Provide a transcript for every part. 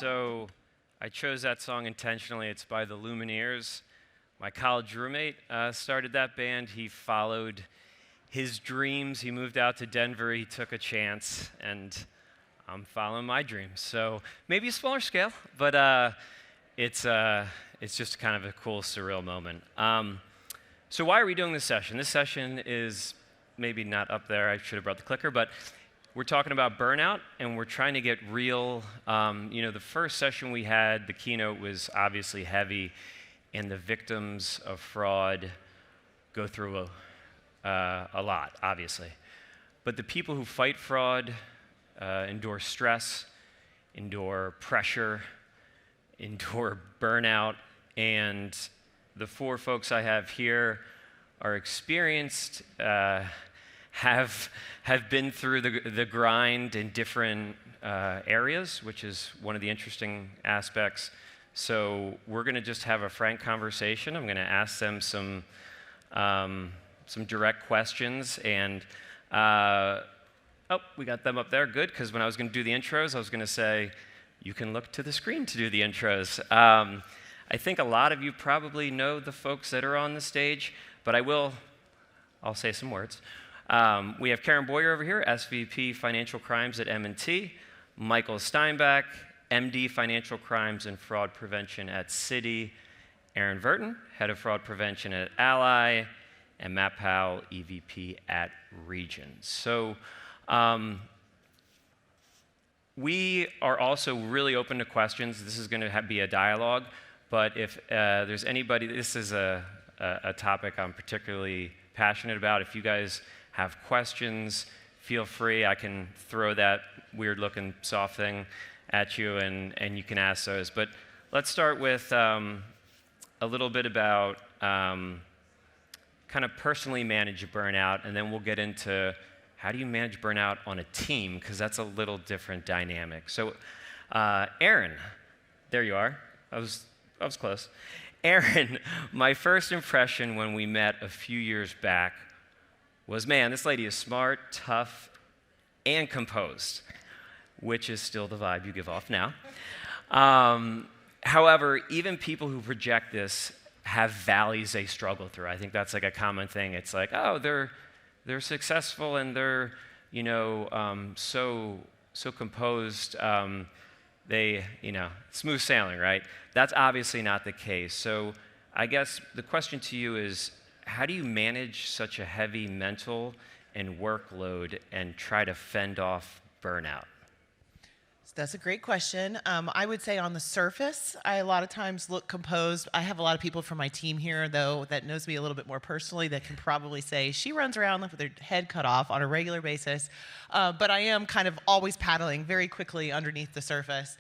So I chose that song intentionally. It's by the Lumineers. My college roommate started that band. He followed his dreams. He moved out to Denver. He took a chance, and I'm following my dreams. So maybe a smaller scale, but it's just kind of a cool, surreal moment. So why are we doing this session? This session is maybe not up there. I should have brought the clicker, but we're talking about burnout, and we're trying to get real. The first session we had, the keynote was obviously heavy, and the victims of fraud go through a lot, obviously. But the people who fight fraud endure stress, endure pressure, endure burnout, and the four folks I have here are experienced, have been through the grind in different areas, which is one of the interesting aspects. So we're going to just have a frank conversation. I'm going to ask them some direct questions, and we got them up there. Good, because when I was going to do the intros, I was going to say, you can look to the screen to do the intros. I think a lot of you probably know the folks that are on the stage, but I'll say some words. We have Karen Boyer over here, SVP Financial Crimes at M&T, Michael Steinbach, MD Financial Crimes and Fraud Prevention at Citi, Aaron Verton, Head of Fraud Prevention at Ally, and Matt Powell, EVP at Regions. So we are also really open to questions. This is going to be a dialogue, but if there's anybody, this is a topic I'm particularly passionate about. If you guys have questions, feel free. I can throw that weird-looking soft thing at you, and you can ask those. But let's start with a little bit about kind of personally manage burnout, and then we'll get into how do you manage burnout on a team, because that's a little different dynamic. So, Aaron, there you are. I was close. Aaron, my first impression when we met a few years back was, man, this lady is smart, tough, and composed, which is still the vibe you give off now. However, even people who project this have valleys they struggle through. I think that's like a common thing. It's like, oh, they're successful and they're, so composed. They, smooth sailing, right? That's obviously not the case. So I guess the question to you is, how do you manage such a heavy mental and workload and try to fend off burnout? That's a great question. I would say on the surface, I a lot of times look composed. I have a lot of people from my team here, though, that knows me a little bit more personally that can probably say she runs around with her head cut off on a regular basis. But I am kind of always paddling very quickly underneath the surface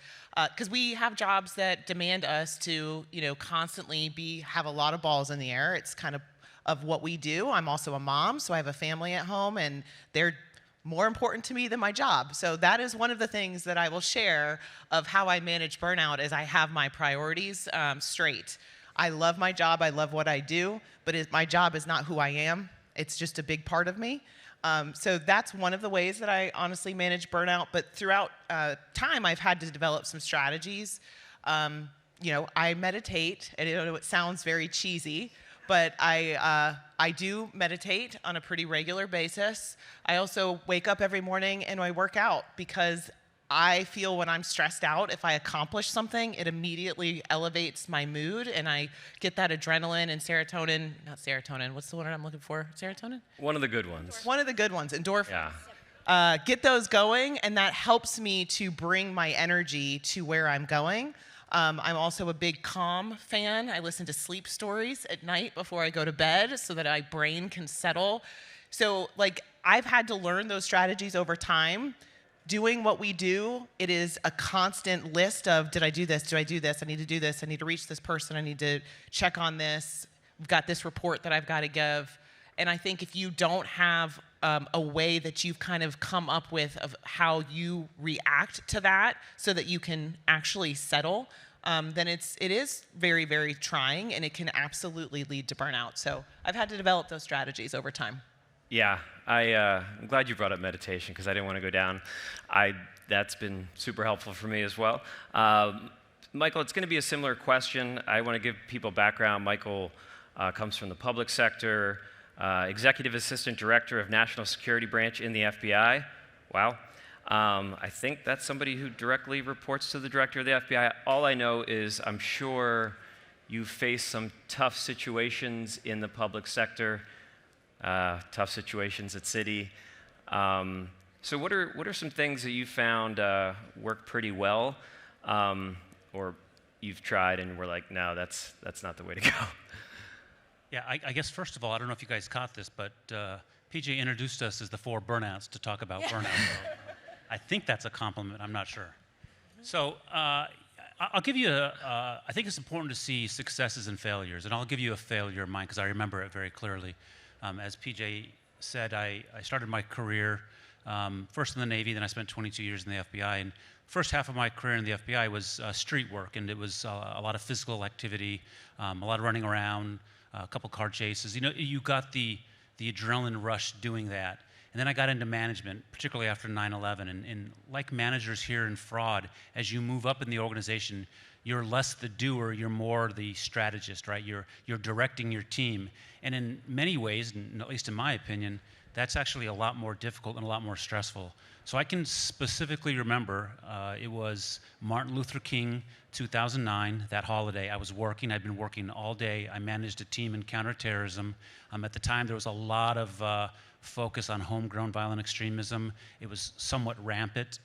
because we have jobs that demand us to, constantly have a lot of balls in the air. It's kind of what we do. I'm also a mom, so I have a family at home, and they're more important to me than my job. So that is one of the things that I will share of how I manage burnout is I have my priorities straight. I love my job, I love what I do, but my job is not who I am. It's just a big part of me. So that's one of the ways that I honestly manage burnout, but throughout time I've had to develop some strategies. I meditate, and I know it sounds very cheesy, but I do meditate on a pretty regular basis. I also wake up every morning and I work out because I feel when I'm stressed out, if I accomplish something, it immediately elevates my mood and I get that adrenaline and serotonin, not serotonin, what's the one I'm looking for? Serotonin? One of the good ones. One of the good ones, endorphins. Yeah. Get those going, and that helps me to bring my energy to where I'm going. I'm also a big Calm fan. I listen to sleep stories at night before I go to bed so that my brain can settle. So, I've had to learn those strategies over time. Doing what we do, it is a constant list of, did I do this? Do I do this? I need to do this. I need to reach this person. I need to check on this. I've got this report that I've got to give. And I think if you don't have a way that you've kind of come up with of how you react to that so that you can actually settle, then it is very, very trying, and it can absolutely lead to burnout. So I've had to develop those strategies over time. Yeah, I'm glad you brought up meditation because I didn't want to go down. That's been super helpful for me as well. Michael, it's going to be a similar question. I want to give people background. Michael comes from the public sector, executive assistant director of National Security Branch in the FBI. Wow. I think that's somebody who directly reports to the director of the FBI. All I know is I'm sure you face some tough situations in the public sector, tough situations at city. So what are some things that you found work pretty well, or you've tried and were like, no, that's not the way to go? Yeah, I guess first of all, I don't know if you guys caught this, but PJ introduced us as the 4 burnouts to talk about burnout. I think that's a compliment. I'm not sure. So I'll give you I think it's important to see successes and failures, and I'll give you a failure of mine because I remember it very clearly. As PJ said, I started my career first in the Navy, then I spent 22 years in the FBI, and first half of my career in the FBI was street work, and it was a lot of physical activity, a lot of running around, a couple car chases. You know, you got the adrenaline rush doing that. And then I got into management, particularly after 9/11. And like managers here in fraud, as you move up in the organization, you're less the doer, you're more the strategist, right? You're directing your team. And in many ways, and at least in my opinion, that's actually a lot more difficult and a lot more stressful. So I can specifically remember it was Martin Luther King, 2009, that holiday. I was working. I'd been working all day. I managed a team in counterterrorism. At the time, there was a lot of focus on homegrown violent extremism. It was somewhat rampant.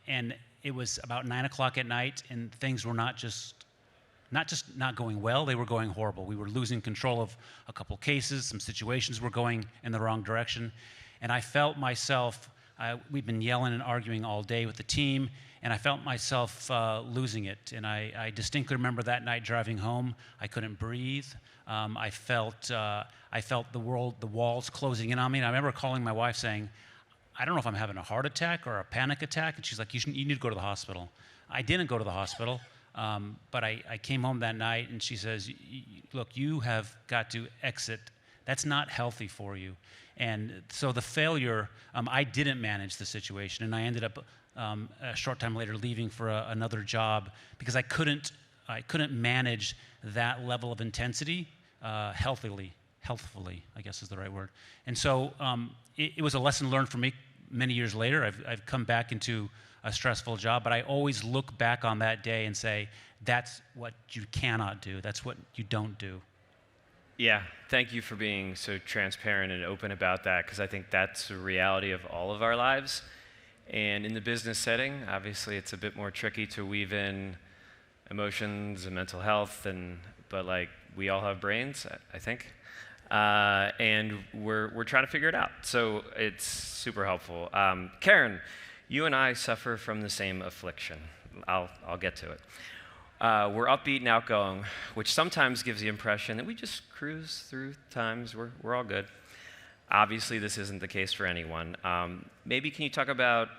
And it was about 9 o'clock at night, and things were not just not going well, they were going horrible. We were losing control of a couple cases, some situations were going in the wrong direction. And I felt myself, we'd been yelling and arguing all day with the team, and I felt myself losing it. And I distinctly remember that night driving home, I couldn't breathe. I felt the walls closing in on me. And I remember calling my wife saying, I don't know if I'm having a heart attack or a panic attack. And she's like, you need to go to the hospital. I didn't go to the hospital, but I came home that night, and she says, look, you have got to exit. That's not healthy for you. And so the failure, I didn't manage the situation, and I ended up a short time later leaving for another job because I couldn't manage that level of intensity healthfully, I guess is the right word. And so it was a lesson learned for me many years later. I've come back into a stressful job, but I always look back on that day and say, that's what you cannot do. That's what you don't do. Yeah, thank you for being so transparent and open about that, because I think that's the reality of all of our lives. And in the business setting, obviously it's a bit more tricky to weave in emotions and mental health, but like we all have brains, I think, and we're trying to figure it out. So it's super helpful. Karen, you and I suffer from the same affliction. I'll get to it. We're upbeat and outgoing, which sometimes gives the impression that we just cruise through times. We're all good. Obviously, this isn't the case for anyone. Maybe can you talk about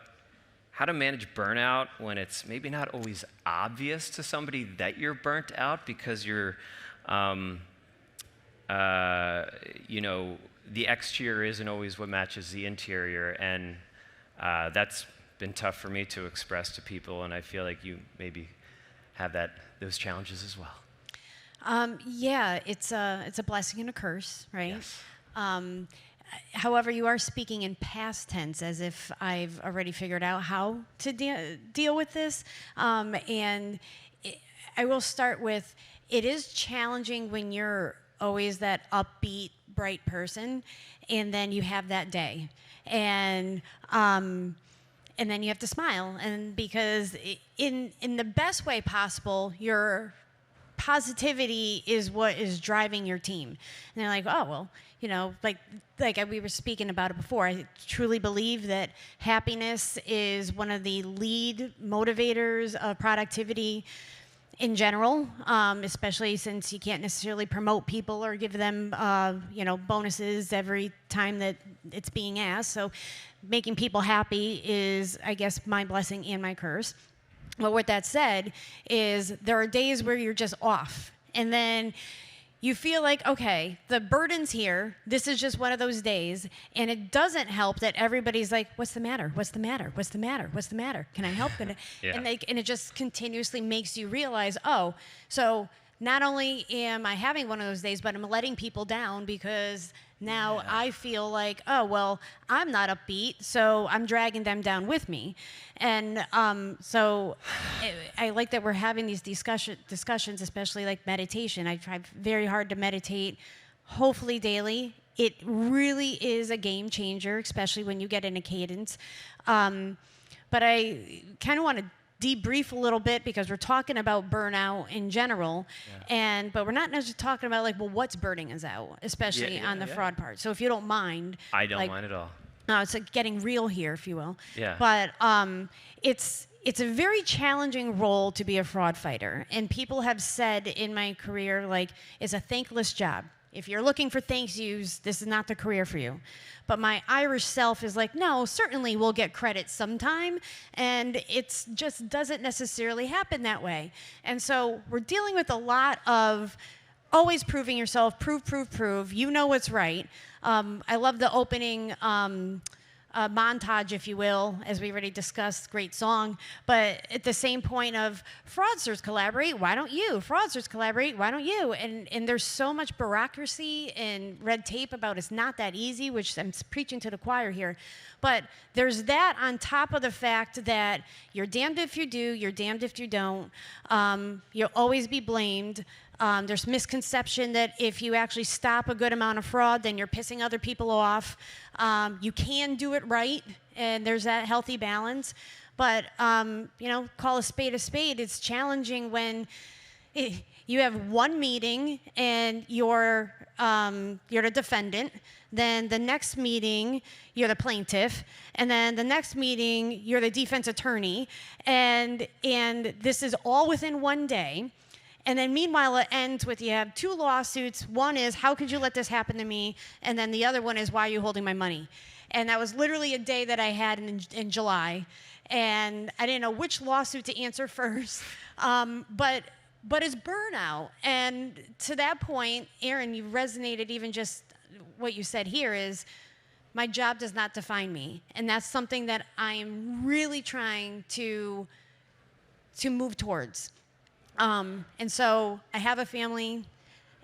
how to manage burnout when it's maybe not always obvious to somebody that you're burnt out because you're, the exterior isn't always what matches the interior, and that's been tough for me to express to people, and I feel like you maybe have those challenges as well. Yeah, it's a blessing and a curse, right? Yes. However, you are speaking in past tense as if I've already figured out how to deal with this. I will start with, it is challenging when you're always that upbeat, bright person, and then you have that day. And then you have to smile, and because in the best way possible, your positivity is what is driving your team. And they're like, oh, well, like we were speaking about it before, I truly believe that happiness is one of the lead motivators of productivity in general, especially since you can't necessarily promote people or give them, bonuses every time that it's being asked. So making people happy is, I guess, my blessing and my curse. But with that said, is there are days where you're just off, and then you feel like, okay, the burden's here. This is just one of those days. And it doesn't help that everybody's like, what's the matter? What's the matter? What's the matter? What's the matter? Can I help? Yeah. And it just continuously makes you realize, oh, so not only am I having one of those days, but I'm letting people down because now I feel like, oh, well, I'm not upbeat, so I'm dragging them down with me. And I like that we're having these discussions, especially like meditation. I try very hard to meditate, hopefully daily. It really is a game changer, especially when you get in a cadence. But I kind of want to debrief a little bit because we're talking about burnout in general, but we're not necessarily talking about like, well, what's burning us out, especially on the fraud part. So if you don't mind, I don't mind at all. no, it's like getting real here, if you will. Yeah. But it's a very challenging role to be a fraud fighter, and people have said in my career like it's a thankless job. If you're looking for thank yous, this is not the career for you. But my Irish self is like, no, certainly we'll get credit sometime, and it just doesn't necessarily happen that way. And so we're dealing with a lot of always proving yourself, prove. You know what's right. I love the opening montage, if you will, as we already discussed, great song. But at the same point of fraudsters collaborate, why don't you? Fraudsters collaborate, why don't you? And there's so much bureaucracy and red tape about it's not that easy, which I'm preaching to the choir here. But there's that on top of the fact that you're damned if you do, you're damned if you don't. You'll always be blamed. There's misconception that if you actually stop a good amount of fraud, then you're pissing other people off. You can do it right, and there's that healthy balance. But, call a spade a spade. It's challenging when you have one meeting and you're the defendant. Then the next meeting, you're the plaintiff. And then the next meeting, you're the defense attorney. And this is all within one day. And then meanwhile, it ends with you have two lawsuits. One is, how could you let this happen to me? And then the other one is, why are you holding my money? And that was literally a day that I had in July. And I didn't know which lawsuit to answer first. But it's burnout. And to that point, Aaron, you resonated even just what you said here is, my job does not define me. And that's something that I am really trying to move towards. And so I have a family,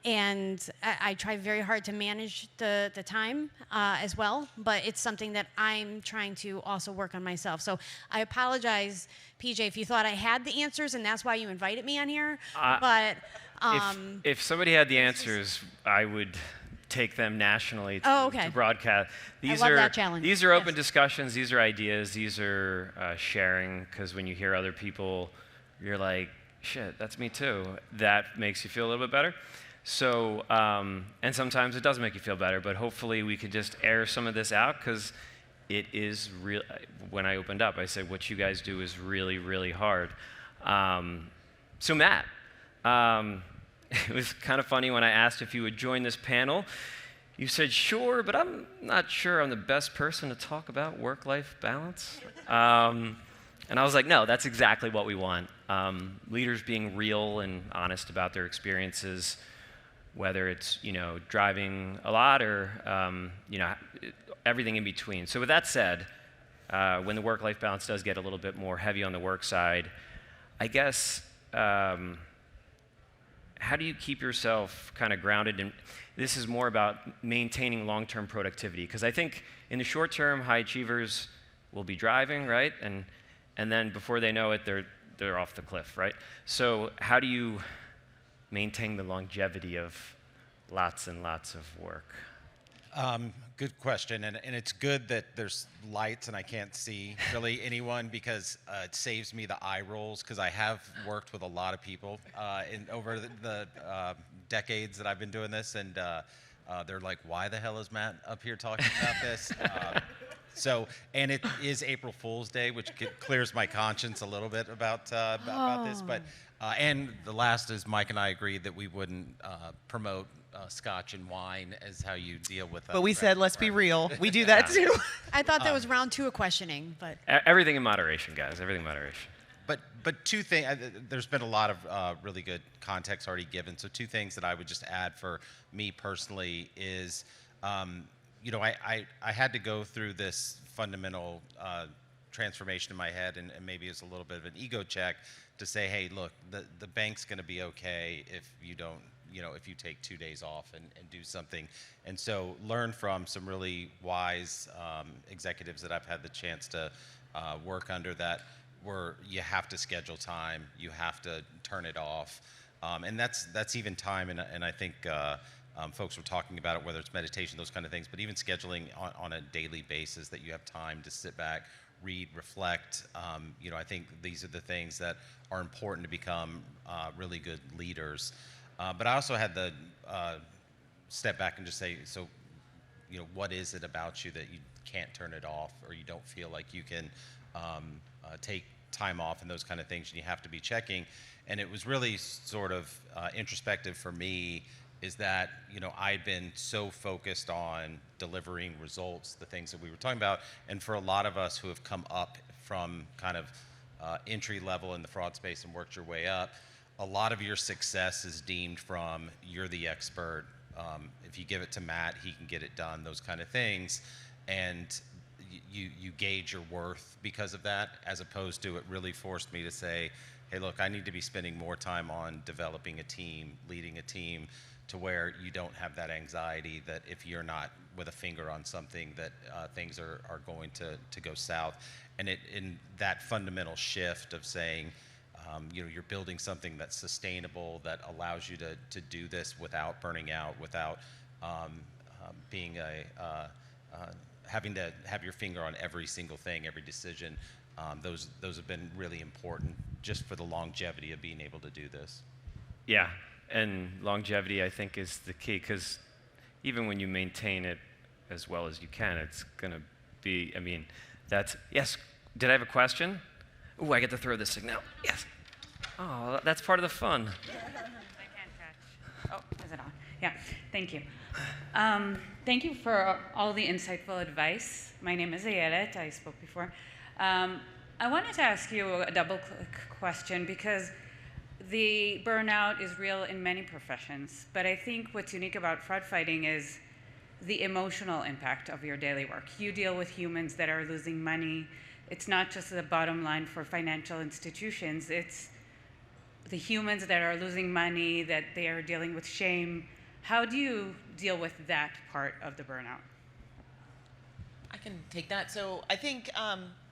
and I try very hard to manage the time as well, but it's something that I'm trying to also work on myself. So I apologize, PJ, if you thought I had the answers and that's why you invited me on here. But if somebody had the answers, I would take them nationally to broadcast. I love that challenge. These are open discussions. These are ideas. These are sharing, because when you hear other people, you're like, shit, that's me too. That makes you feel a little bit better. So, and sometimes it does make you feel better, but hopefully we could just air some of this out, because it is real. When I opened up, I said, what you guys do is really, really hard. So Matt, it was kind of funny when I asked if you would join this panel. You said, sure, but I'm not sure I'm the best person to talk about work-life balance. And I was like, no, that's exactly what we want. Leaders being real and honest about their experiences, whether it's, driving a lot or, everything in between. So with that said, when the work-life balance does get a little bit more heavy on the work side, I guess, how do you keep yourself kind of grounded? And this is more about maintaining long-term productivity, because I think in the short term, high achievers will be driving, right? And then before they know it, they're off the cliff, right? So how do you maintain the longevity of lots and lots of work? Good question, and it's good that there's lights and I can't see really anyone, because it saves me the eye rolls, because I have worked with a lot of people over the decades that I've been doing this, and they're like, why the hell is Matt up here talking about this? And it is April Fool's Day, which clears my conscience a little bit about this. But and the last is Mike and I agreed that we wouldn't promote scotch and wine as how you deal with that. But we said, let's be real. We do that too. I thought that was round 2 of questioning, but Everything in moderation, guys. Everything in moderation. But but two things, there's been a lot of really good context already given. So two things that I would just add for me personally is, I had to go through this fundamental transformation in my head, and maybe it's a little bit of an ego check to say, hey, look, the bank's going to be okay if you don't, if you take 2 days off and do something. And so learn from some really wise executives that I've had the chance to work under, that where you have to schedule time, you have to turn it off. And that's even time, and I think folks were talking about it, whether it's meditation, those kind of things, but even scheduling on a daily basis, that you have time to sit back, read, reflect. I think these are the things that are important to become really good leaders. But I also had the step back and just say, so, what is it about you that you can't turn it off, or you don't feel like you can take time off and those kind of things, and you have to be checking. And it was really sort of introspective for me, is that, I'd been so focused on delivering results, the things that we were talking about. And for a lot of us who have come up from kind of entry level in the fraud space and worked your way up, a lot of your success is deemed from, you're the expert. If you give it to Matt, he can get it done, those kind of things. And you gauge your worth because of that, as opposed to, it really forced me to say, hey, look, I need to be spending more time on developing a team, leading a team, to where you don't have that anxiety that if you're not with a finger on something, that things are going to go south. And in that fundamental shift of saying, you're building something that's sustainable, that allows you to do this without burning out, without being having to have your finger on every single thing, every decision. Those have been really important just for the longevity of being able to do this. Yeah, and longevity, I think, is the key, because even when you maintain it as well as you can, it's going to be, yes, did I have a question? Ooh, I get to throw this thing now. Yes. Oh, that's part of the fun. I can't catch. Oh, is it on? Yeah, thank you. Thank you for all the insightful advice. My name is Ayelet. I spoke before. I wanted to ask you a double-click question, because the burnout is real in many professions. But I think what's unique about fraud fighting is the emotional impact of your daily work. You deal with humans that are losing money. It's not just the bottom line for financial institutions. It's the humans that are losing money, that they are dealing with shame. How do you deal with that part of the burnout? I can take that. So I think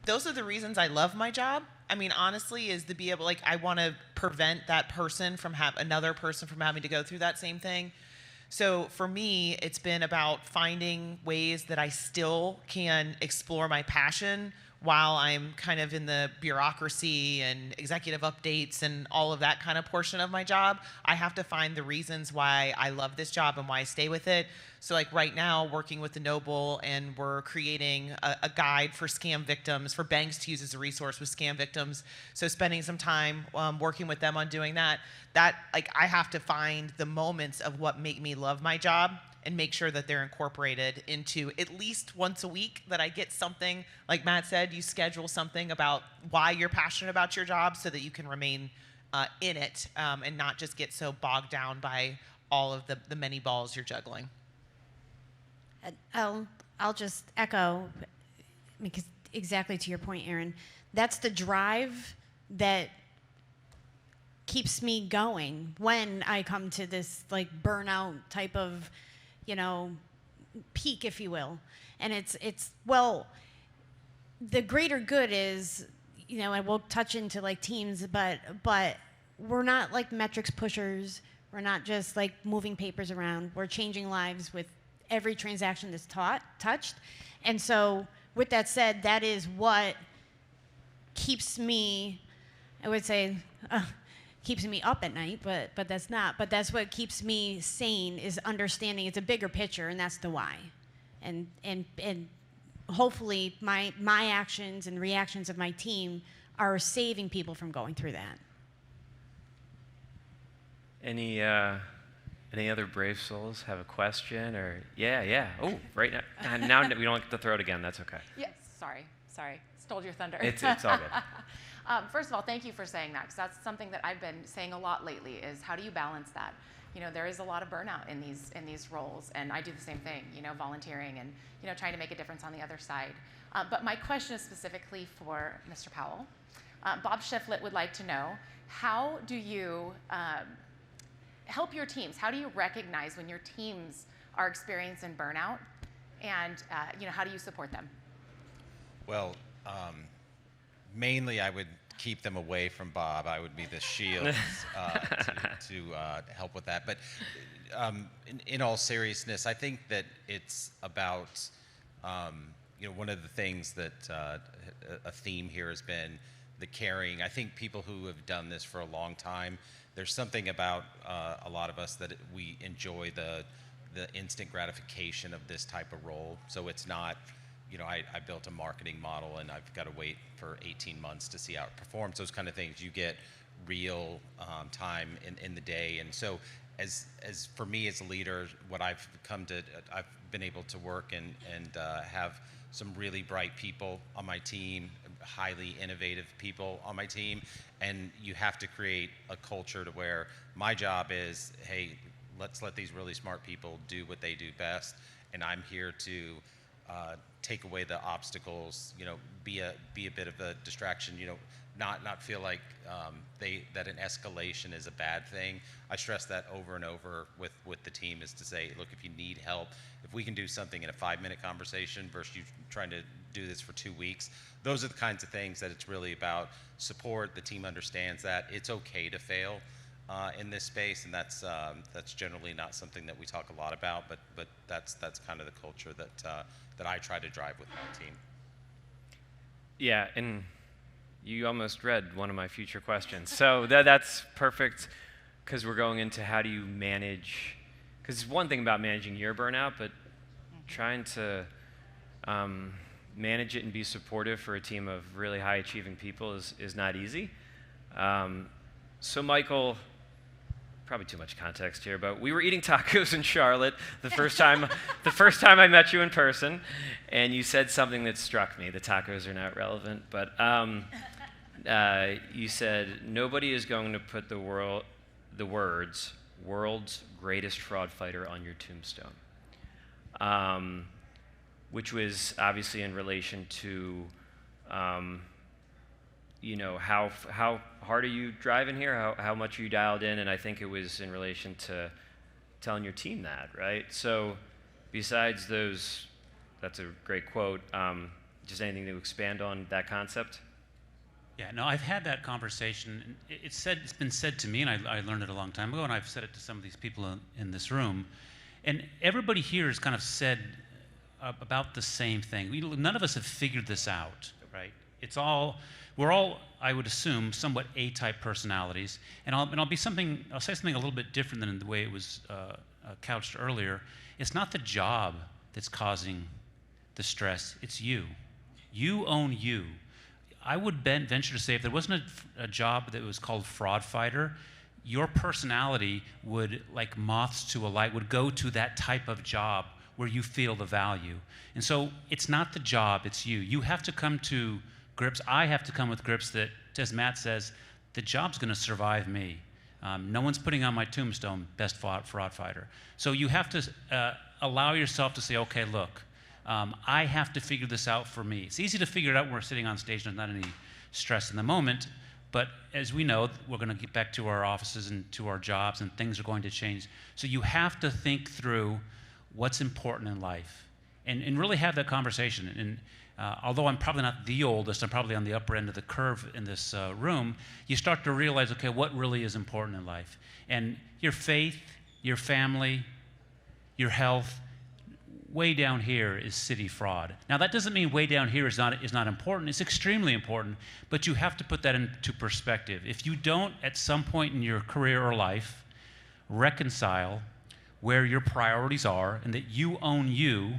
those are the reasons I love my job. Honestly, is to be able, I want to prevent that person from another person from having to go through that same thing. So for me, it's been about finding ways that I still can explore my passion while I'm kind of in the bureaucracy and executive updates and all of that kind of portion of my job. I have to find the reasons why I love this job and why I stay with it. So right now, working with the Noble, and we're creating a guide for scam victims, for banks to use as a resource with scam victims. So spending some time working with them on doing that, I have to find the moments of what make me love my job and make sure that they're incorporated into at least once a week, that I get something, like Matt said, you schedule something about why you're passionate about your job, so that you can remain in it and not just get so bogged down by all of the many balls you're juggling. I'll just echo, because exactly to your point, Aaron, that's the drive that keeps me going when I come to this burnout type of, peak, if you will. And it's the greater good is, and we'll touch into teams, but we're not metrics pushers. We're not just moving papers around. We're changing lives with every transaction that's touched. And so with that said, that is what keeps me, I would say, keeps me up at night, but that's not. But that's what keeps me sane, is understanding it's a bigger picture, and that's the why. And hopefully my actions and reactions of my team are saving people from going through that. Any other brave souls have a question? Or yeah. Oh, right now we don't get to throw it again. That's okay. Yes, sorry. sorry, stole your thunder. It's all good. First of all, thank you for saying that, because that's something that I've been saying a lot lately, is how do you balance that? You know, there is a lot of burnout in these roles, and I do the same thing, you know, volunteering and, you know, trying to make a difference on the other side. But my question is specifically for Mr. Powell. Bob Shiflett would like to know, how do you help your teams? How do you recognize when your teams are experiencing burnout, and you know, how do you support them? Well, mainly I would keep them away from Bob. I would be the shield to help with that. But in all seriousness, I think that it's about, you know, one of the things that a theme here has been the caring. I think people who have done this for a long time, there's something about a lot of us that we enjoy the instant gratification of this type of role. So it's not, you know, I built a marketing model and I've got to wait for 18 months to see how it performs. Those kind of things. You get real time in the day. And so as for me as a leader, what I've been able to work and have some really bright people on my team, highly innovative people on my team. And you have to create a culture to where my job is, hey, let's let these really smart people do what they do best. And I'm here to take away the obstacles, you know, be a bit of a distraction, you know, not feel like that an escalation is a bad thing. I stress that over and over with the team, is to say, look, if you need help, if we can do something in a 5-minute conversation versus you trying to do this for 2 weeks, those are the kinds of things that it's really about support. The team understands that it's okay to fail in this space, and that's generally not something that we talk a lot about, but that's kind of the culture that I try to drive with my team. Yeah, and you almost read one of my future questions. So that's perfect, because we're going into how do you manage, because it's one thing about managing your burnout, but trying to manage it and be supportive for a team of really high achieving people is not easy. So Michael, probably too much context here, but we were eating tacos in Charlotte the first time I met you in person, and you said something that struck me. The tacos are not relevant, but you said nobody is going to put the words "world's greatest fraud fighter" on your tombstone, which was obviously in relation to you know, how hard are you driving here? How much are you dialed in? And I think it was in relation to telling your team that, right? So besides those, that's a great quote. Just anything to expand on that concept? Yeah, no, I've had that conversation. It's been said to me, and I learned it a long time ago, and I've said it to some of these people in this room. And everybody here has kind of said about the same thing. None of us have figured this out, right? We're all, I would assume, somewhat A-type personalities. And I'll say something a little bit different than the way it was couched earlier. It's not the job that's causing the stress, it's you. You own you. I would venture to say if there wasn't a job that was called fraud fighter, your personality would, like moths to a light, would go to that type of job where you feel the value. And so it's not the job, it's you. You have to come to grips. I have to come with grips that, as Matt says, the job's going to survive me. No one's putting on my tombstone, best fraud fighter. So you have to allow yourself to say, okay, look, I have to figure this out for me. It's easy to figure it out when we're sitting on stage and there's not any stress in the moment, but as we know, we're going to get back to our offices and to our jobs, and things are going to change. So you have to think through what's important in life and really have that conversation. And although I'm probably not the oldest, I'm probably on the upper end of the curve in this room, you start to realize, okay, what really is important in life? And your faith, your family, your health, way down here is city fraud. Now, that doesn't mean way down here is not important. It's extremely important, but you have to put that into perspective. If you don't, at some point in your career or life, reconcile where your priorities are and that you own you,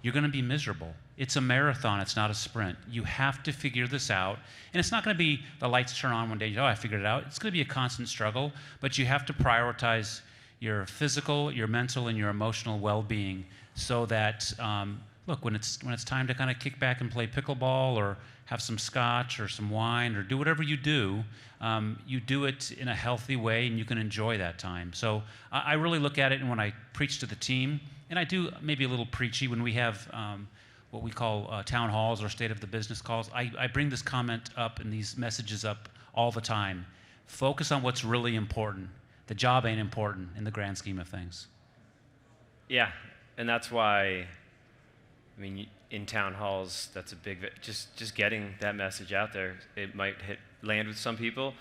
you're going to be miserable. It's a marathon, it's not a sprint. You have to figure this out. And it's not going to be the lights turn on one day, oh, I figured it out. It's going to be a constant struggle, but you have to prioritize your physical, your mental, and your emotional well-being so that look, when it's time to kind of kick back and play pickleball or have some scotch or some wine or do whatever you do it in a healthy way and you can enjoy that time. So I really look at it, and when I preach to the team, and I do maybe a little preachy when we have what we call town halls or state of the business calls, I bring this comment up and these messages up all the time. Focus on what's really important. The job ain't important in the grand scheme of things. Yeah, and that's why, I mean, in town halls, that's a big, just getting that message out there. It might land with some people.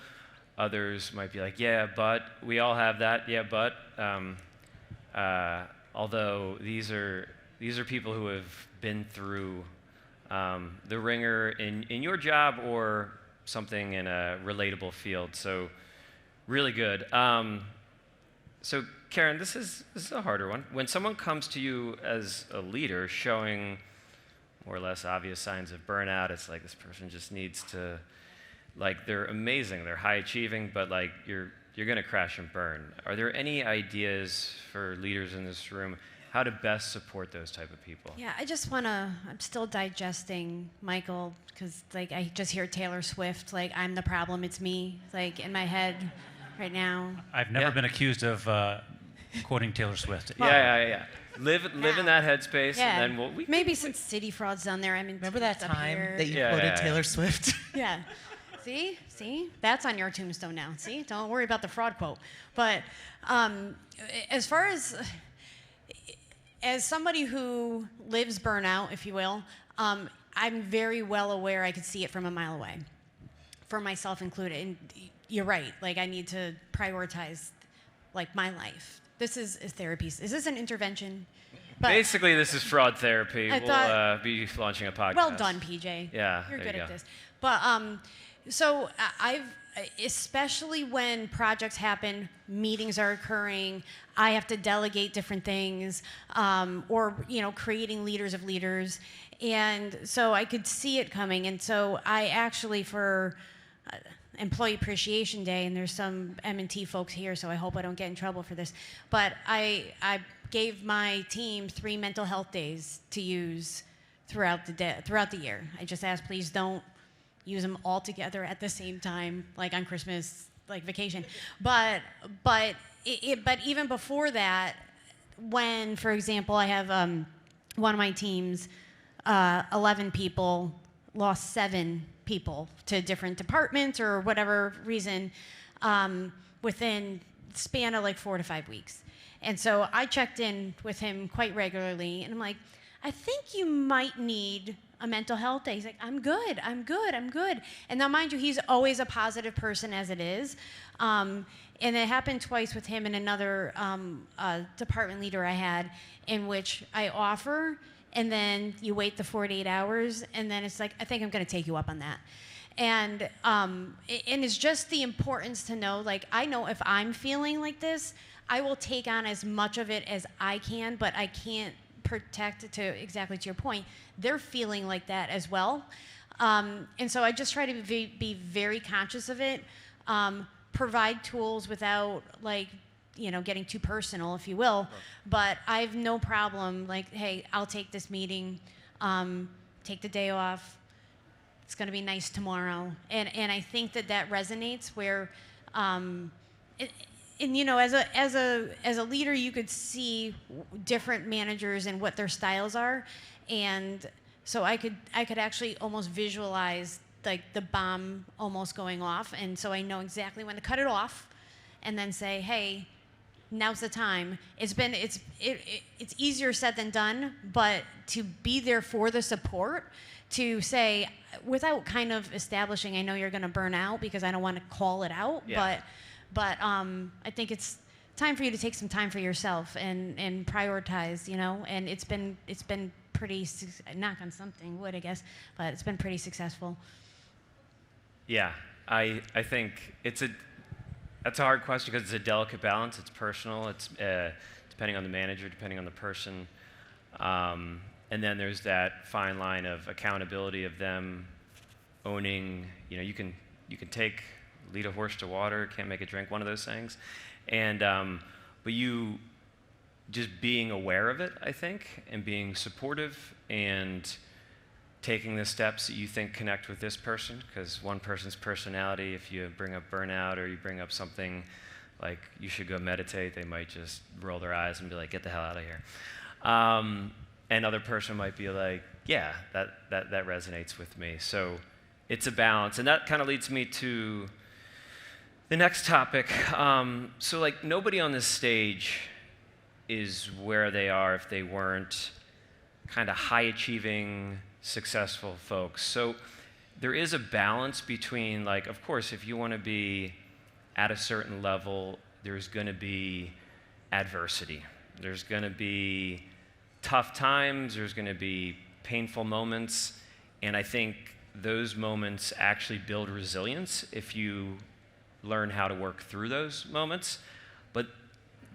Others might be like, yeah, but we all have that. Yeah, but although these are people who have been through the ringer in your job or something in a relatable field. So really good. So Karen, this is a harder one. When someone comes to you as a leader showing more or less obvious signs of burnout, it's like this person just needs to, like, they're amazing, they're high achieving, but like you're going to crash and burn. Are there any ideas for leaders in this room how to best support those type of people? Yeah, I'm still digesting Michael, because like I just hear Taylor Swift, like I'm the problem, it's me, like in my head right now. I've never been accused of quoting Taylor Swift. Yeah. Live in that headspace, Yeah. and then maybe since City Fraud's on there, Remember that time that you Yeah, quoted yeah, yeah. Taylor Swift? Yeah. See? That's on your tombstone now. See? Don't worry about the fraud quote. But as far as somebody who lives burnout, if you will, I'm very well aware I could see it from a mile away, for myself included. And you're right. Like, I need to prioritize, like, my life. This is a therapy. Is this an intervention? But basically, this is fraud therapy. We'll be launching a podcast. well done, PJ. Yeah, You're there good you at go. this. But so especially when projects happen, meetings are occurring, I have to delegate different things, or creating leaders of leaders, and so I could see it coming. And so I actually, for Employee Appreciation Day, and there's some M&T folks here, so I hope I don't get in trouble for this, but I gave my team 3 mental health days to use throughout the year. I just asked, please don't use them all together at the same time, like on Christmas, like vacation. But even before that, when, for example, I have one of my teams, 11 people, lost 7 people to different departments or whatever reason, within the span of like 4 to 5 weeks. And so I checked in with him quite regularly, and I'm like, I think you might need a mental health day. He's like, I'm good. And now, mind you, he's always a positive person as it is. And it happened twice with him and another department leader I had, in which I offer, and then you wait the 48 hours, and then it's like, I think I'm going to take you up on that. And it's just the importance to know, like, I know if I'm feeling like this, I will take on as much of it as I can, but I can't protect, exactly to your point, they're feeling like that as well. And so I just try to be very conscious of it, provide tools without, like, getting too personal, if you will. Right. But I have no problem, like, hey, I'll take this meeting, take the day off. It's going to be nice tomorrow. And I think that resonates where, as a leader, you could see different managers and what their styles are, and so I could actually almost visualize, like, the bomb almost going off, and so I know exactly when to cut it off, and then say, hey, now's the time. It's easier said than done, but to be there for the support, to say, without kind of establishing, I know you're going to burn out, because I don't want to call it out, but I think it's time for you to take some time for yourself and prioritize, and it's been pretty, knock on something, wood, I guess, but it's been pretty successful. Yeah, I think that's a hard question, because it's a delicate balance. It's personal. It's depending on the manager, depending on the person, and then there's that fine line of accountability of them owning. You can lead a horse to water, can't make it drink, one of those things. And but you just being aware of it, I think, and being supportive and taking the steps that you think connect with this person, because one person's personality, if you bring up burnout or you bring up something like you should go meditate, they might just roll their eyes and be like, get the hell out of here. Another person might be like, yeah, that resonates with me. So it's a balance. And that kind of leads me to the next topic. So like nobody on this stage is where they are if they weren't kind of high-achieving, successful folks. So there is a balance between, like, of course, if you want to be at a certain level, there's going to be adversity. There's going to be tough times. There's going to be painful moments. And I think those moments actually build resilience if you learn how to work through those moments. But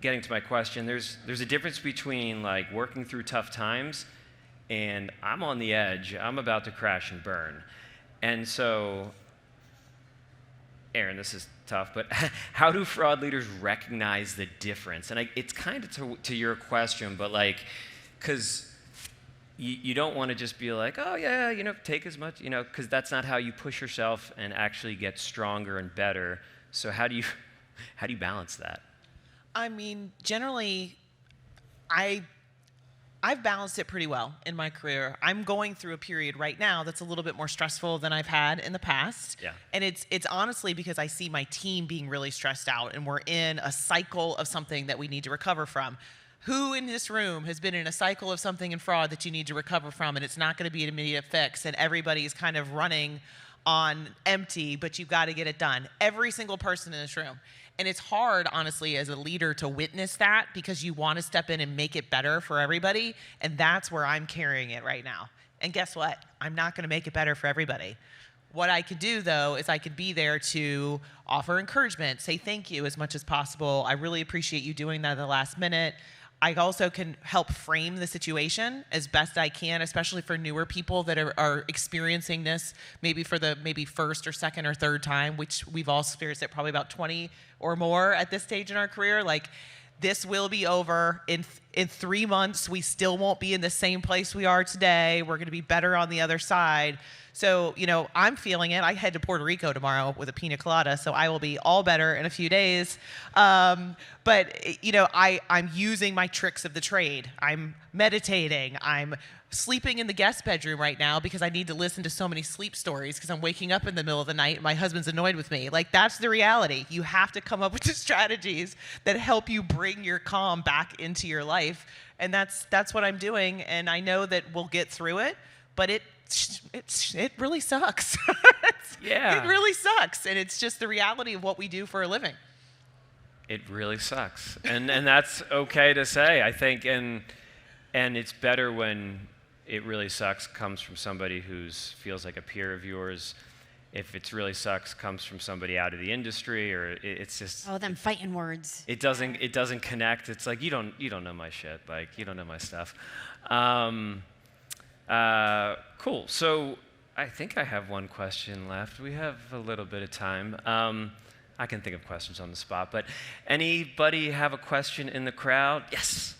getting to my question, there's a difference between, like, working through tough times and I'm on the edge, I'm about to crash and burn. And so, Aaron, this is tough, but how do fraud leaders recognize the difference? And it's kind of to your question, but like, because you don't want to just be like, oh yeah, take as much, because that's not how you push yourself and actually get stronger and better. So how do you balance that? I mean, generally, I've balanced it pretty well in my career. I'm going through a period right now that's a little bit more stressful than I've had in the past. Yeah. And it's honestly because I see my team being really stressed out and we're in a cycle of something that we need to recover from. Who in this room has been in a cycle of something in fraud that you need to recover from and it's not going to be an immediate fix and everybody's kind of running on empty, but you've got to get it done? Every single person in this room. And it's hard, honestly, as a leader to witness that because you want to step in and make it better for everybody. And that's where I'm carrying it right now. And guess what? I'm not going to make it better for everybody. What I could do, though, is I could be there to offer encouragement, say thank you as much as possible. I really appreciate you doing that at the last minute. I also can help frame the situation as best I can, especially for newer people that are experiencing this maybe for the first or second or third time, which we've all experienced it probably about 20 or more at this stage in our career. Like, this will be over in 3 months. We still won't be in the same place we are today. We're going to be better on the other side. So, I'm feeling it. I head to Puerto Rico tomorrow with a pina colada, so I will be all better in a few days. But I'm using my tricks of the trade. I'm meditating. I'm sleeping in the guest bedroom right now because I need to listen to so many sleep stories because I'm waking up in the middle of the night and my husband's annoyed with me. Like, that's the reality. You have to come up with the strategies that help you bring your calm back into your life. And that's what I'm doing. And I know that we'll get through it, but it really sucks. Yeah. It really sucks. And it's just the reality of what we do for a living. It really sucks. And that's okay to say, I think. And it's better when it really sucks comes from somebody who feels like a peer of yours. If it's really sucks comes from somebody out of the industry, or it's just, Oh, them fighting words. it doesn't connect. It's like you don't know my shit. Like, you don't know my stuff. Cool. So I think I have one question left. We have a little bit of time. I can think of questions on the spot, but anybody have a question in the crowd? Yes.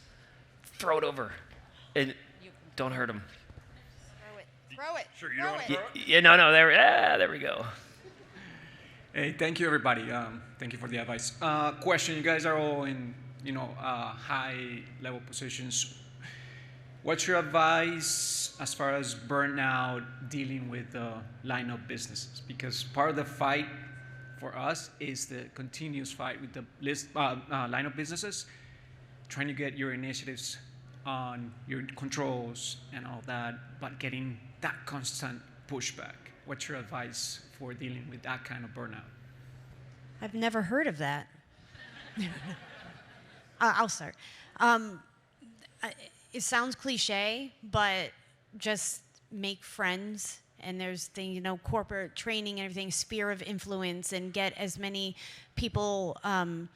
Throw it over. And don't hurt them. Throw it. Sure, you don't want to throw it? Yeah, no, there we go. Hey, thank you, everybody. Thank you for the advice. Question: you guys are all in, high-level positions. What's your advice as far as burnout, dealing with line-up businesses? Because part of the fight for us is the continuous fight with the line-up businesses, trying to get your initiatives on your controls and all that, but getting that constant pushback. What's your advice for dealing with that kind of burnout? I've never heard of that. I'll start. It sounds cliche, but just make friends. And there's corporate training and everything, sphere of influence, and get as many people on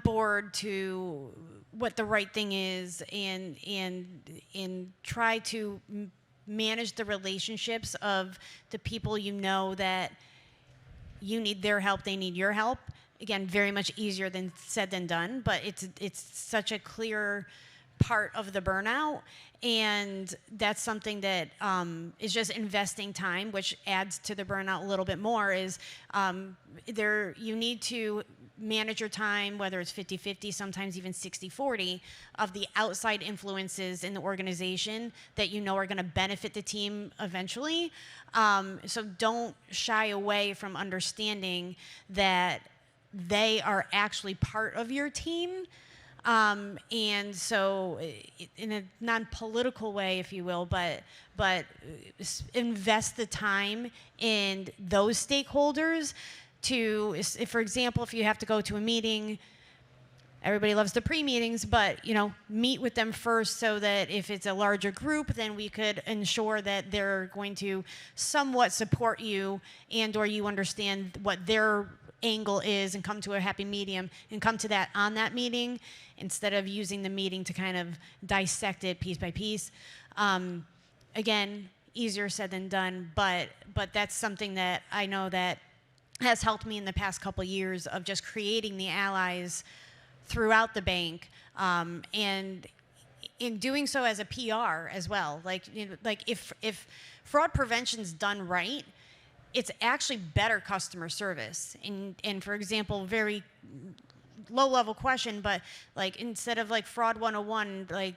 board to what the right thing is, and try to manage the relationships of the people that you need their help, they need your help, again, very much easier than said than done, but it's such a clear part of the burnout, and that's something that is just investing time, which adds to the burnout a little bit more. Is you need to manage your time, whether it's 50-50, sometimes even 60-40, of the outside influences in the organization that you know are going to benefit the team eventually. So don't shy away from understanding that they are actually part of your team. And so in a non-political way, if you will, but invest the time in those stakeholders to, if, for example, if you have to go to a meeting, everybody loves the pre-meetings, but, meet with them first so that if it's a larger group, then we could ensure that they're going to somewhat support you and or you understand what their angle is and come to a happy medium and come to that on that meeting instead of using the meeting to kind of dissect it piece by piece. Again, easier said than done, but that's something that I know that has helped me in the past couple years of just creating the allies throughout the bank, and in doing so as a PR as well. Like if fraud prevention's done right, it's actually better customer service. And for example, very low-level question, but like instead of like fraud 101, like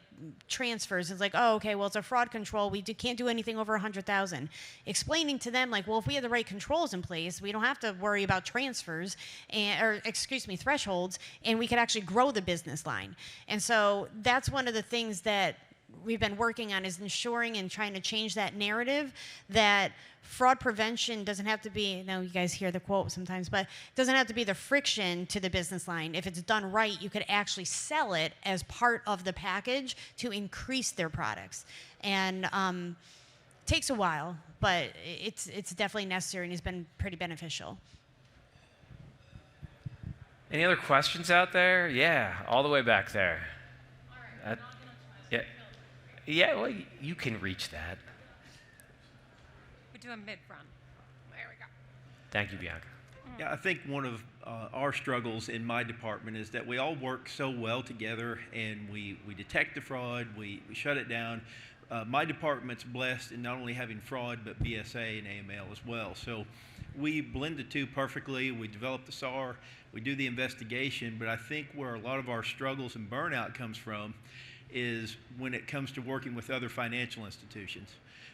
transfers, it's like, oh, okay, well, it's a fraud control. We can't do anything over 100,000. Explaining to them, like, well, if we have the right controls in place, we don't have to worry about transfers thresholds, and we could actually grow the business line. And so that's one of the things that we've been working on, is ensuring and trying to change that narrative that fraud prevention doesn't have to be, you guys hear the quote sometimes, but it doesn't have to be the friction to the business line. If it's done right, you could actually sell it as part of the package to increase their products. And takes a while, but it's definitely necessary and has been pretty beneficial. Any other questions out there? Yeah, all the way back there. All right, Yeah, well, you can reach that. We do a mid-run. There we go. Thank you, Bianca. Yeah, I think one of our struggles in my department is that we all work so well together, and we detect the fraud, we shut it down. My department's blessed in not only having fraud, but BSA and AML as well. So we blend the two perfectly. We develop the SAR, we do the investigation, but I think where a lot of our struggles and burnout comes from is when it comes to working with other financial institutions,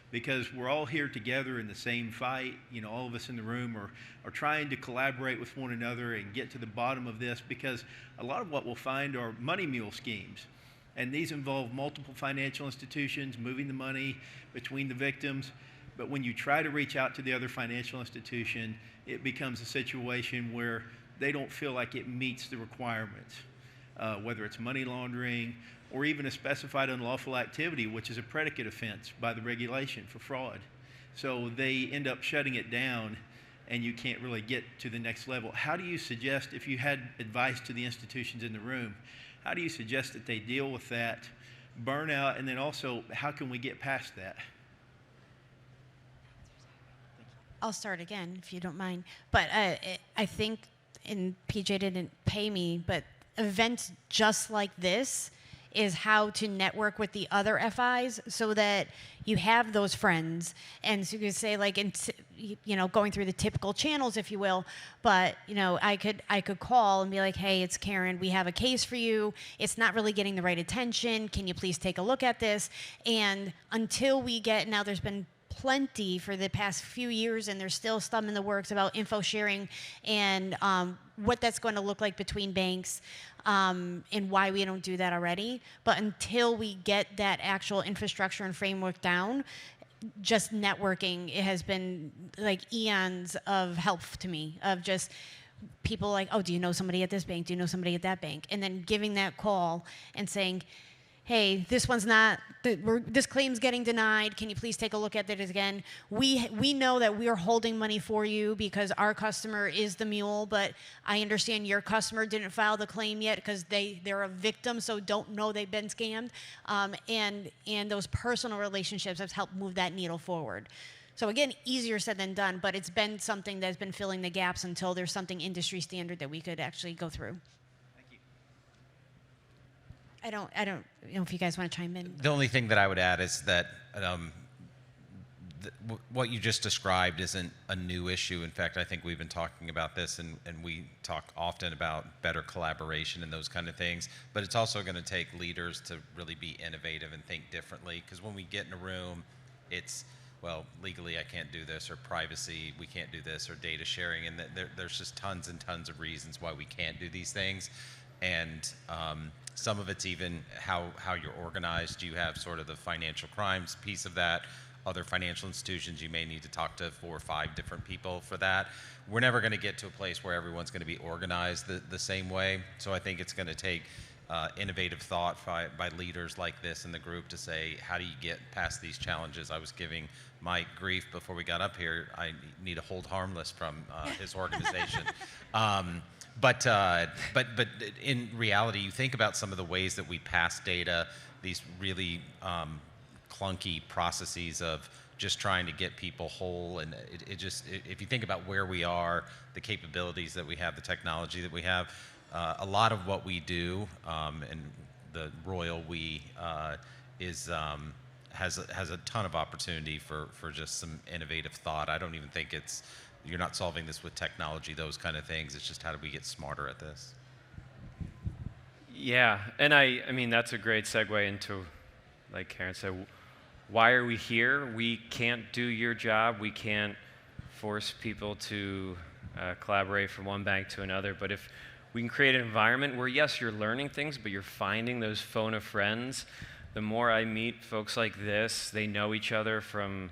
because we're all here together in the same fight. All of us in the room are trying to collaborate with one another and get to the bottom of this, because a lot of what we'll find are money mule schemes, and these involve multiple financial institutions moving the money between the victims. But when you try to reach out to the other financial institution, it becomes a situation where they don't feel like it meets the requirements, whether it's money laundering or even a specified unlawful activity, which is a predicate offense by the regulation for fraud. So they end up shutting it down, and you can't really get to the next level. How do you suggest, if you had advice to the institutions in the room, how do you suggest that they deal with that burnout, and then also, how can we get past that? I'll start again, if you don't mind. But I think, and PJ didn't pay me, but events just like this is how to network with the other FIs so that you have those friends. And so you could say, like, going through the typical channels, if you will, but, I could call and be like, hey, it's Karen. We have a case for you. It's not really getting the right attention. Can you please take a look at this? And until we get, now there's been plenty for the past few years, and there's still some in the works about info sharing and what that's going to look like between banks, and why we don't do that already. But until we get that actual infrastructure and framework down, just networking, it has been like eons of help to me, of just people like, oh, do you know somebody at this bank? Do you know somebody at that bank? And then giving that call and saying, hey, this claim's getting denied. Can you please take a look at it again? We know that we're holding money for you because our customer is the mule, but I understand your customer didn't file the claim yet because they're a victim, so don't know they've been scammed. And those personal relationships have helped move that needle forward. So again, easier said than done, but it's been something that's been filling the gaps until there's something industry standard that we could actually go through. Thank you. I don't know if you guys want to chime in. The only thing that I would add is that what you just described isn't a new issue. In fact, I think we've been talking about this, and we talk often about better collaboration and those kind of things. But it's also going to take leaders to really be innovative and think differently. Because when we get in a room, it's, well, legally I can't do this, or privacy, we can't do this, or data sharing, and there's just tons and tons of reasons why we can't do these things. And some of it's even how you're organized. You have sort of the financial crimes piece of that. Other financial institutions, you may need to talk to 4 or 5 different people for that. We're never going to get to a place where everyone's going to be organized the same way. So I think it's going to take innovative thought by leaders like this in the group to say, how do you get past these challenges? I was giving Mike grief before we got up here. I need a hold harmless from his organization. But in reality, you think about some of the ways that we pass data, these really clunky processes of just trying to get people whole, and if you think about where we are, the capabilities that we have, the technology that we have, a lot of what we do, and the royal we has a ton of opportunity for just some innovative thought. I don't even think you're not solving this with technology, those kind of things. It's just how do we get smarter at this? Yeah, and I mean, that's a great segue into, like Karen said, why are we here? We can't do your job. We can't force people to collaborate from one bank to another. But if we can create an environment where, yes, you're learning things, but you're finding those phone of friends. The more I meet folks like this, they know each other from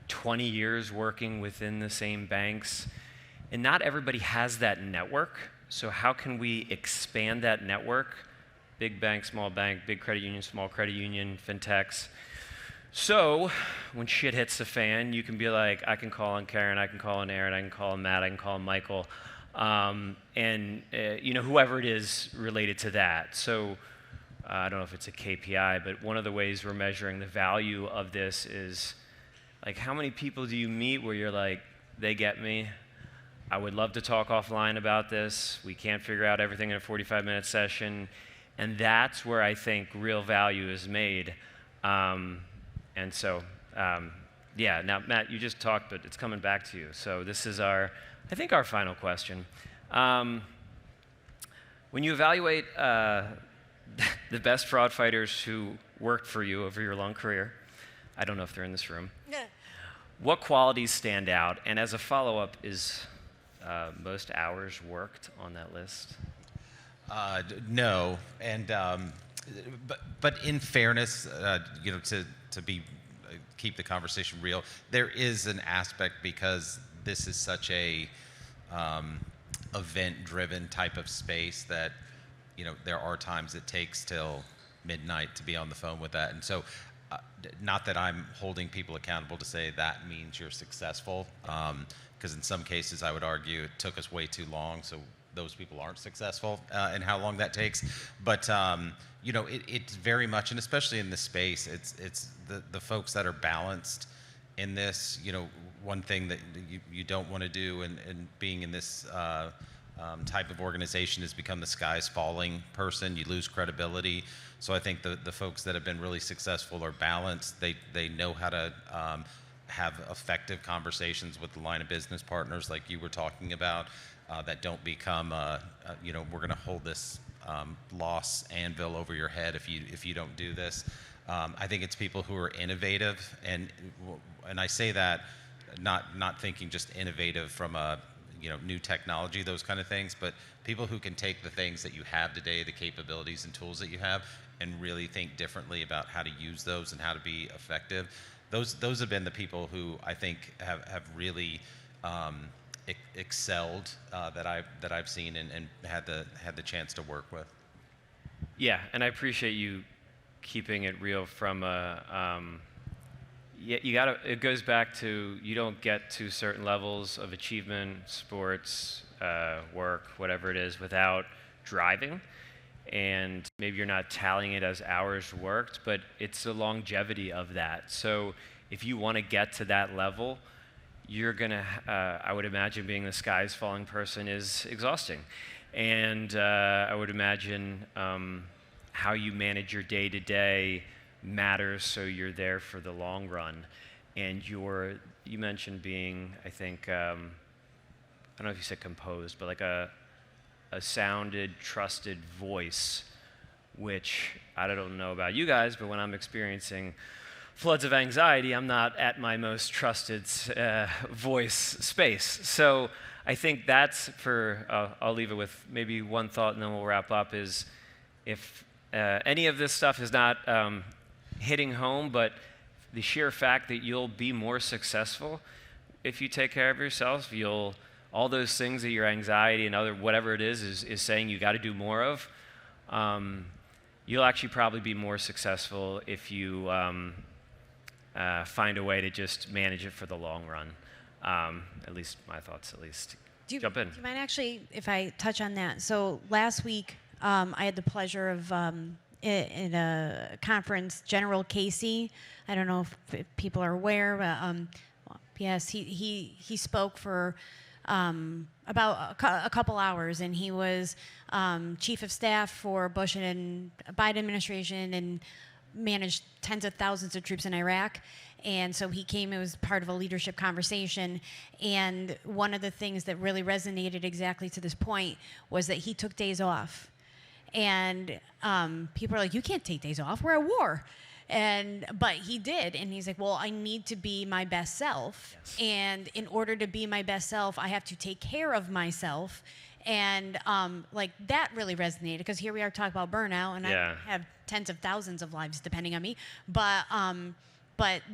20 years working within the same banks. And not everybody has that network. So how can we expand that network? Big bank, small bank, big credit union, small credit union, fintechs. So when shit hits the fan, you can be like, I can call on Karen, I can call on Aaron, I can call on Matt, I can call on Michael, and whoever it is related to that. So I don't know if it's a KPI, but one of the ways we're measuring the value of this is, like, how many people do you meet where you're like, they get me, I would love to talk offline about this, we can't figure out everything in a 45-minute session, and that's where I think real value is made. And so, yeah, now, Matt, you just talked, but it's coming back to you. So this is I think our final question. When you evaluate the best fraud fighters who worked for you over your long career, I don't know if they're in this room, what qualities stand out? And as a follow-up, is most hours worked on that list? No, and but in fairness, to keep the conversation real, there is an aspect, because this is such a event-driven type of space that there are times it takes till midnight to be on the phone with that, and so not that I'm holding people accountable to say that means you're successful, because in some cases I would argue it took us way too long, so those people aren't successful and how long that takes. But it's very much, and especially in this space, it's the folks that are balanced in this. One thing that you don't want to do in being in this type of organization is become the sky's falling person. You lose credibility. So I think the folks that have been really successful are balanced. They know how to have effective conversations with the line of business partners like you were talking about, that don't become, we're going to hold this loss anvil over your head if you don't do this. I think it's people who are innovative, and I say that not thinking just innovative from a new technology, those kind of things, but people who can take the things that you have today, the capabilities and tools that you have, and really think differently about how to use those and how to be effective. Those have been the people who I think have really excelled that I've seen and had the chance to work with. Yeah, and I appreciate you keeping it real from it goes back to, you don't get to certain levels of achievement, sports, work, whatever it is, without driving. And maybe you're not tallying it as hours worked, but it's the longevity of that. So if you want to get to that level, you're going to, I would imagine being the skies falling person is exhausting. And I would imagine how you manage your day-to-day matters, so you're there for the long run. And you mentioned being, I think, I don't know if you said composed, but like a sounded, trusted voice, which I don't know about you guys, but when I'm experiencing floods of anxiety, I'm not at my most trusted voice space. So I think that's I'll leave it with maybe one thought and then we'll wrap up, is if any of this stuff is not hitting home, but the sheer fact that you'll be more successful if you take care of yourself, all those things that your anxiety and other whatever it is saying you got to do more of, you'll actually probably be more successful if you find a way to just manage it for the long run. At least my thoughts, at least. Jump in. Do you mind actually if I touch on that? So last week, I had the pleasure of in a conference, General Casey. I don't know if people are aware, but yes, he spoke for about a couple hours, and he was chief of staff for Bush and Biden administration and managed tens of thousands of troops in Iraq. And so he came, it was part of a leadership conversation. And one of the things that really resonated exactly to this point was that he took days off. And people are like, you can't take days off, we're at war. But he did, and he's like, well, I need to be my best self. Yes. And in order to be my best self, I have to take care of myself. And like that really resonated, because here we are talking about burnout, and I have tens of thousands of lives depending on me. But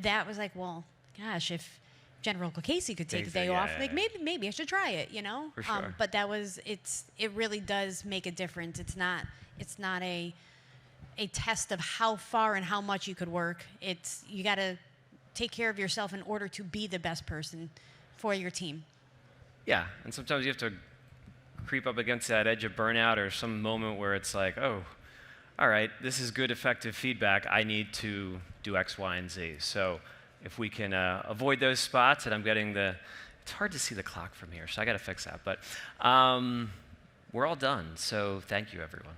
that was like, well, gosh, if General Casey could take a day off, like maybe I should try it, you know. For sure. But it really does make a difference. It's not a test of how far and how much you could work. You got to take care of yourself in order to be the best person for your team. Yeah, and sometimes you have to creep up against that edge of burnout, or some moment where it's like, oh, all right, this is good, effective feedback. I need to do X, Y, and Z. So if we can avoid those spots, and it's hard to see the clock from here, so I got to fix that. But we're all done, so thank you, everyone.